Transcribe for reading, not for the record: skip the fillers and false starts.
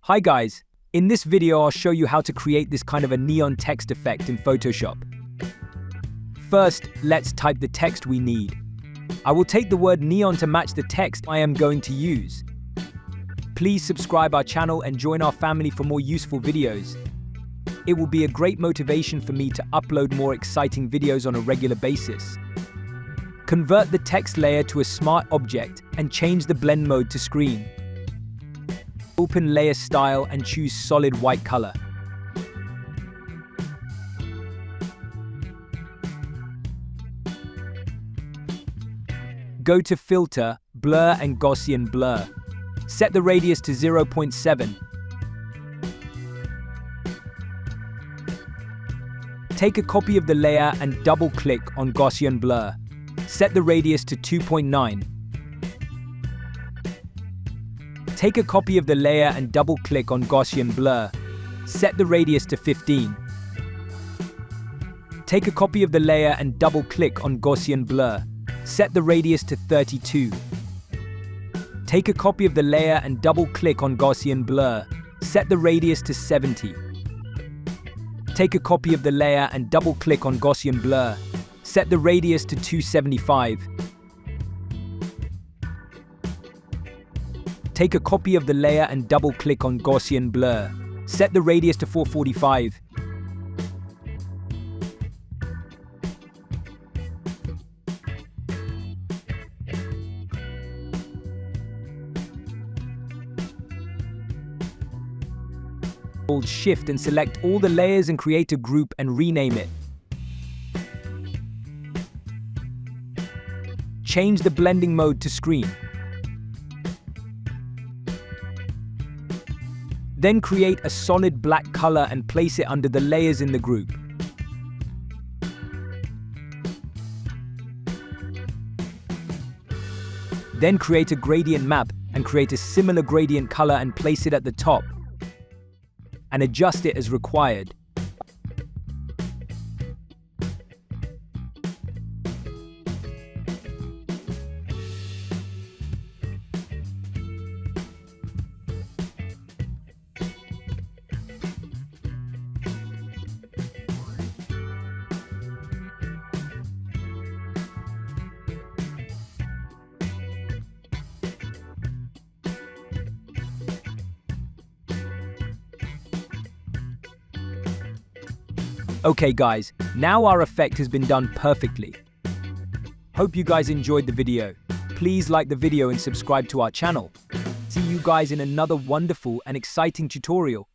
Hi guys, in this video I'll show you how to create this kind of a neon text effect in Photoshop. First, let's type the text we need. I will take the word neon to match the text I am going to use. Please subscribe our channel and join our family for more useful videos. It will be a great motivation for me to upload more exciting videos on a regular basis. Convert the text layer to a smart object and change the blend mode to screen. Open layer style and choose solid white color. Go to Filter, Blur and Gaussian Blur. Set the radius to 0.7. Take a copy of the layer and double-click on Gaussian Blur. Set the radius to 2.9. Take a copy of the layer and double-click on Gaussian Blur. Set the radius to 15. Take a copy of the layer and double-click on Gaussian Blur. Set the radius to 32. Take a copy of the layer and double-click on Gaussian Blur. Set the radius to 70. Take a copy of the layer and double-click on Gaussian Blur. Set the radius to 275. Take a copy of the layer and double-click on Gaussian Blur. Set the radius to 445. Hold Shift and select all the layers and create a group and rename it. Change the blending mode to screen. Then create a solid black color and place it under the layers in the group. Then create a gradient map and create a similar gradient color and place it at the top. And adjust it as required. Okay guys, now our effect has been done perfectly. Hope you guys enjoyed the video. Please like the video and subscribe to our channel. See you guys in another wonderful and exciting tutorial.